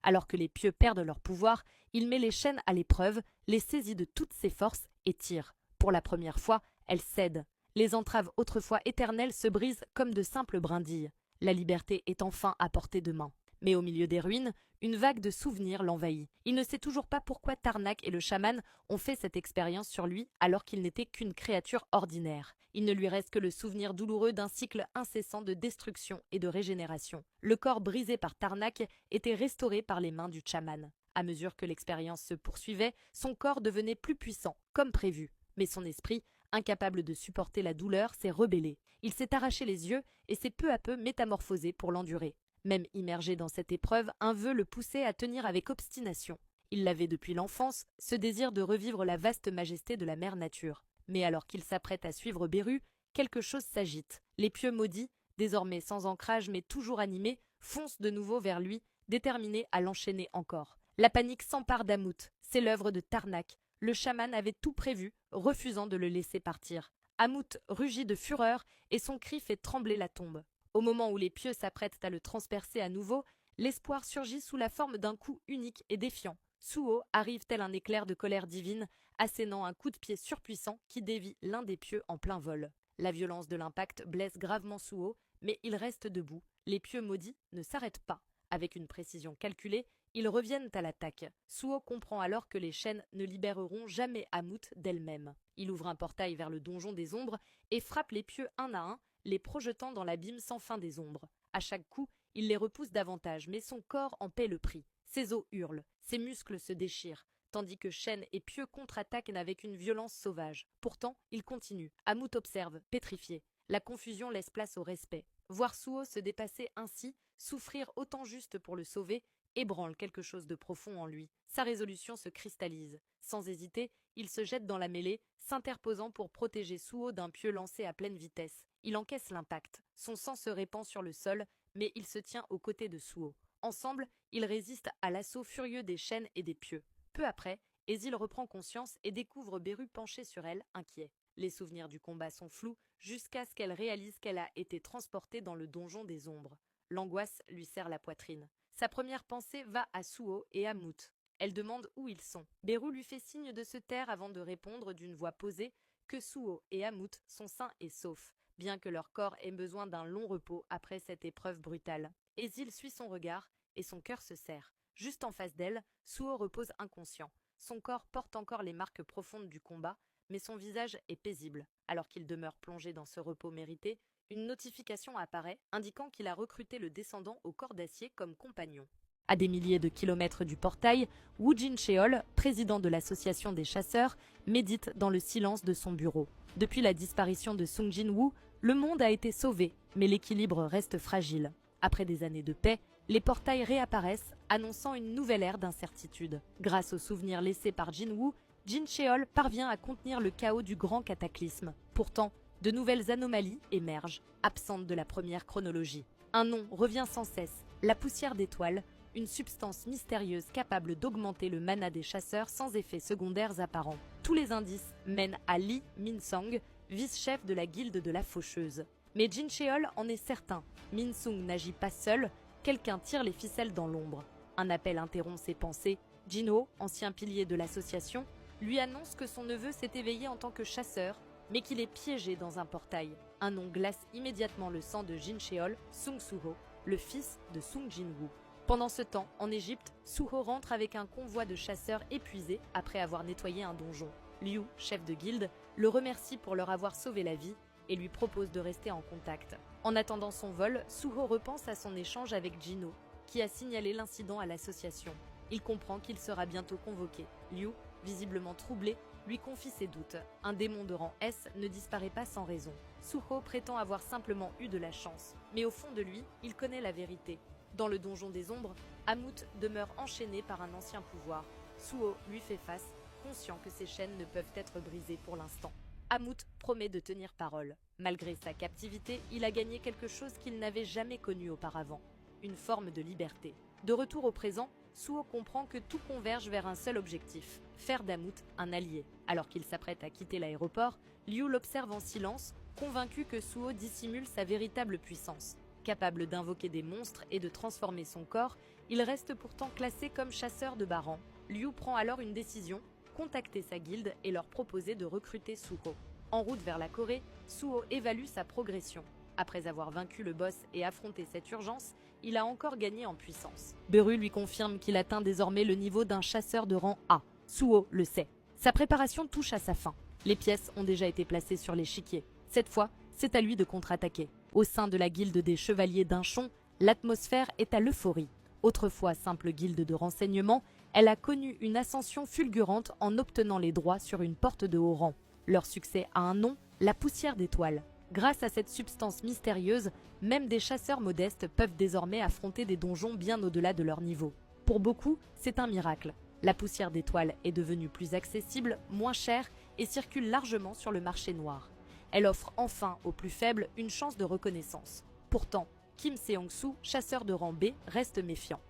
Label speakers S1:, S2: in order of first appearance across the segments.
S1: Alors que les pieux perdent leur pouvoir, il met les chaînes à l'épreuve, les saisit de toutes ses forces et tire. Pour la première fois, elles cèdent. Les entraves autrefois éternelles se brisent comme de simples brindilles. La liberté est enfin à portée de main. Mais au milieu des ruines, une vague de souvenirs l'envahit. Il ne sait toujours pas pourquoi Tarnak et le chaman ont fait cette expérience sur lui alors qu'il n'était qu'une créature ordinaire. Il ne lui reste que le souvenir douloureux d'un cycle incessant de destruction et de régénération. Le corps brisé par Tarnak était restauré par les mains du chaman. À mesure que l'expérience se poursuivait, son corps devenait plus puissant, comme prévu. Mais son esprit, incapable de supporter la douleur, s'est rebellé. Il s'est arraché les yeux et s'est peu à peu métamorphosé pour l'endurer. Même immergé dans cette épreuve, un vœu le poussait à tenir avec obstination. Il l'avait depuis l'enfance, ce désir de revivre la vaste majesté de la mère nature. Mais alors qu'il s'apprête à suivre Beru, quelque chose s'agite. Les pieux maudits, désormais sans ancrage mais toujours animés, foncent de nouveau vers lui, déterminés à l'enchaîner encore. La panique s'empare d'Amout, c'est l'œuvre de Tarnak. Le chaman avait tout prévu, refusant de le laisser partir. Amout rugit de fureur et son cri fait trembler la tombe. Au moment où les pieux s'apprêtent à le transpercer à nouveau, l'espoir surgit sous la forme d'un coup unique et défiant. Suo arrive tel un éclair de colère divine, assénant un coup de pied surpuissant qui dévie l'un des pieux en plein vol. La violence de l'impact blesse gravement Suo, mais il reste debout. Les pieux maudits ne s'arrêtent pas. Avec une précision calculée, ils reviennent à l'attaque. Suo comprend alors que les chaînes ne libéreront jamais Amout d'elle-même. Il ouvre un portail vers le donjon des ombres et frappe les pieux un à un, les projetant dans l'abîme sans fin des ombres. À chaque coup, il les repousse davantage, mais son corps en paie le prix. Ses os hurlent, ses muscles se déchirent, tandis que chaînes et pieux contre-attaquent avec une violence sauvage. Pourtant, il continue. Amout observe, pétrifié. La confusion laisse place au respect. Voir Suo se dépasser ainsi, souffrir autant juste pour le sauver, ébranle quelque chose de profond en lui. Sa résolution se cristallise. Sans hésiter, il se jette dans la mêlée, s'interposant pour protéger Suo d'un pieu lancé à pleine vitesse. Il encaisse l'impact. Son sang se répand sur le sol, mais il se tient aux côtés de Suo. Ensemble, ils résistent à l'assaut furieux des chaînes et des pieux. Peu après, Ésil reprend conscience et découvre Beru penché sur elle, inquiet. Les souvenirs du combat sont flous, jusqu'à ce qu'elle réalise qu'elle a été transportée dans le donjon des ombres. L'angoisse lui serre la poitrine. Sa première pensée va à Suo et à Mout. Elle demande où ils sont. Beru lui fait signe de se taire avant de répondre d'une voix posée que Suo et Amout sont sains et saufs, bien que leur corps ait besoin d'un long repos après cette épreuve brutale. Ésil suit son regard et son cœur se serre. Juste en face d'elle, Suo repose inconscient. Son corps porte encore les marques profondes du combat, mais son visage est paisible. Alors qu'il demeure plongé dans ce repos mérité, une notification apparaît indiquant qu'il a recruté le descendant au corps d'acier comme compagnon. À des milliers de kilomètres du portail, Wu Jin-cheol, président de l'association des chasseurs, médite dans le silence de son bureau. Depuis la disparition de Sung Jin-woo, le monde a été sauvé, mais l'équilibre reste fragile. Après des années de paix, les portails réapparaissent, annonçant une nouvelle ère d'incertitude. Grâce aux souvenirs laissés par Jin-woo, Jin-cheol parvient à contenir le chaos du grand cataclysme. Pourtant, de nouvelles anomalies émergent, absentes de la première chronologie. Un nom revient sans cesse, la poussière d'étoiles, une substance mystérieuse capable d'augmenter le mana des chasseurs sans effets secondaires apparents. Tous les indices mènent à Lee Min-sung, vice-chef de la guilde de la faucheuse. Mais Jin-cheol en est certain, Min-sung n'agit pas seul, quelqu'un tire les ficelles dans l'ombre. Un appel interrompt ses pensées. Jin-ho, ancien pilier de l'association, lui annonce que son neveu s'est éveillé en tant que chasseur, mais qu'il est piégé dans un portail. Un nom glace immédiatement le sang de Jin-cheol, Sung Suho, le fils de Sung Jin-woo. Pendant ce temps, en Égypte, Suho rentre avec un convoi de chasseurs épuisés après avoir nettoyé un donjon. Liu, chef de guilde, le remercie pour leur avoir sauvé la vie et lui propose de rester en contact. En attendant son vol, Suho repense à son échange avec Jin-ho, qui a signalé l'incident à l'association. Il comprend qu'il sera bientôt convoqué. Liu, visiblement troublé, lui confie ses doutes. Un démon de rang S ne disparaît pas sans raison. Suho prétend avoir simplement eu de la chance, mais au fond de lui, il connaît la vérité. Dans le donjon des ombres, Amout demeure enchaîné par un ancien pouvoir. Suho lui fait face, conscient que ses chaînes ne peuvent être brisées pour l'instant. Amout promet de tenir parole. Malgré sa captivité, il a gagné quelque chose qu'il n'avait jamais connu auparavant, une forme de liberté. De retour au présent, Suo comprend que tout converge vers un seul objectif, faire d'Amout un allié. Alors qu'il s'apprête à quitter l'aéroport, Liu l'observe en silence, convaincu que Suo dissimule sa véritable puissance. Capable d'invoquer des monstres et de transformer son corps, il reste pourtant classé comme chasseur de Baran. Liu prend alors une décision, contacter sa guilde et leur proposer de recruter Suho. En route vers la Corée, Suho évalue sa progression. Après avoir vaincu le boss et affronté cette urgence, il a encore gagné en puissance. Beru lui confirme qu'il atteint désormais le niveau d'un chasseur de rang A. Suho le sait. Sa préparation touche à sa fin. Les pièces ont déjà été placées sur l'échiquier. Cette fois, c'est à lui de contre-attaquer. Au sein de la guilde des Chevaliers d'Inchon, l'atmosphère est à l'euphorie. Autrefois simple guilde de renseignement, elle a connu une ascension fulgurante en obtenant les droits sur une porte de haut rang. Leur succès a un nom, la poussière d'étoiles. Grâce à cette substance mystérieuse, même des chasseurs modestes peuvent désormais affronter des donjons bien au-delà de leur niveau. Pour beaucoup, c'est un miracle. La poussière d'étoiles est devenue plus accessible, moins chère et circule largement sur le marché noir. Elle offre enfin aux plus faibles une chance de reconnaissance. Pourtant, Kim Seong-soo, chasseur de rang B, reste méfiant.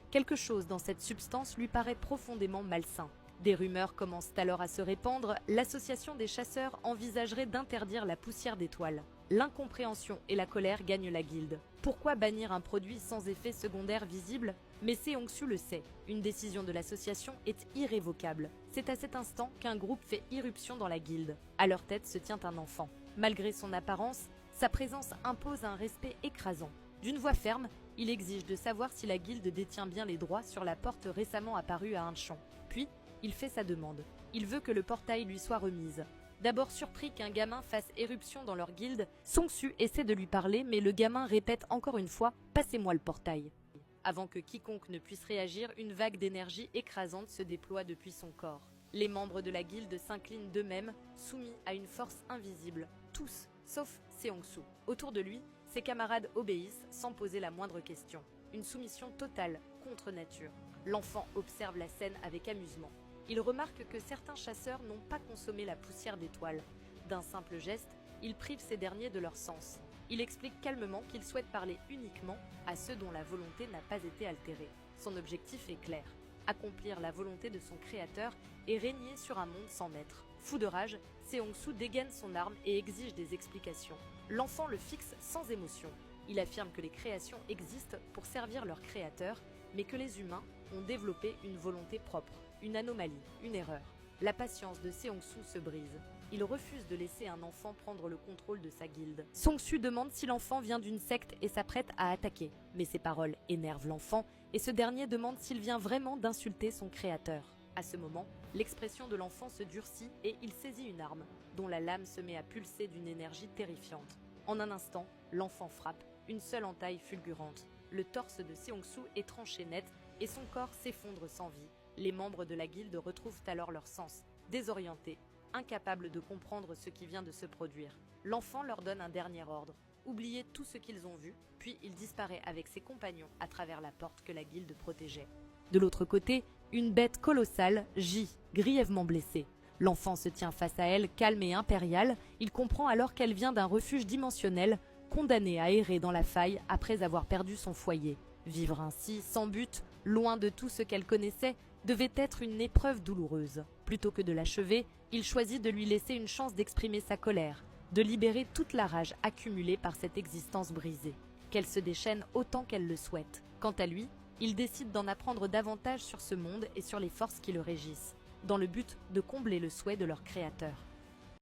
S1: Quelque chose dans cette substance lui paraît profondément malsain. Des rumeurs commencent alors à se répandre, l'association des chasseurs envisagerait d'interdire la poussière d'étoiles. L'incompréhension et la colère gagnent la guilde. Pourquoi bannir un produit sans effet secondaire visible? Mais Seong-soo le sait, une décision de l'association est irrévocable. C'est à cet instant qu'un groupe fait irruption dans la guilde. À leur tête se tient un enfant. Malgré son apparence, sa présence impose un respect écrasant. D'une voix ferme, il exige de savoir si la guilde détient bien les droits sur la porte récemment apparue à Inchon. Puis, il fait sa demande. Il veut que le portail lui soit remise. D'abord surpris qu'un gamin fasse éruption dans leur guilde, Seong-soo essaie de lui parler, mais le gamin répète encore une fois « Passez-moi le portail ». Avant que quiconque ne puisse réagir, une vague d'énergie écrasante se déploie depuis son corps. Les membres de la guilde s'inclinent d'eux-mêmes, soumis à une force invisible. Tous, sauf Seong-soo. Autour de lui, ses camarades obéissent sans poser la moindre question. Une soumission totale, contre nature. L'enfant observe la scène avec amusement. Il remarque que certains chasseurs n'ont pas consommé la poussière d'étoiles. D'un simple geste, il prive ces derniers de leur sens. Il explique calmement qu'il souhaite parler uniquement à ceux dont la volonté n'a pas été altérée. Son objectif est clair, accomplir la volonté de son créateur et régner sur un monde sans maître. Fou de rage, Seong-soo dégaine son arme et exige des explications. L'enfant le fixe sans émotion. Il affirme que les créations existent pour servir leur créateur, mais que les humains ont développé une volonté propre, une anomalie, une erreur. La patience de Seong-soo se brise. Il refuse de laisser un enfant prendre le contrôle de sa guilde. Seong-soo demande si l'enfant vient d'une secte et s'apprête à attaquer. Mais ces paroles énervent l'enfant et ce dernier demande s'il vient vraiment d'insulter son créateur. À ce moment, l'expression de l'enfant se durcit et il saisit une arme, dont la lame se met à pulser d'une énergie terrifiante. En un instant, l'enfant frappe, une seule entaille fulgurante. Le torse de Seong-soo est tranché net et son corps s'effondre sans vie. Les membres de la guilde retrouvent alors leur sens, désorientés, incapables de comprendre ce qui vient de se produire. L'enfant leur donne un dernier ordre, oublier tout ce qu'ils ont vu, puis il disparaît avec ses compagnons à travers la porte que la guilde protégeait. De l'autre côté, une bête colossale gît, grièvement blessée. L'enfant se tient face à elle, calme et impérial. Il comprend alors qu'elle vient d'un refuge dimensionnel, condamnée à errer dans la faille après avoir perdu son foyer. Vivre ainsi, sans but, loin de tout ce qu'elle connaissait, devait être une épreuve douloureuse. Plutôt que de l'achever, il choisit de lui laisser une chance d'exprimer sa colère, de libérer toute la rage accumulée par cette existence brisée. Qu'elle se déchaîne autant qu'elle le souhaite. Quant à lui, il décide d'en apprendre davantage sur ce monde et sur les forces qui le régissent, dans le but de combler le souhait de leur créateur.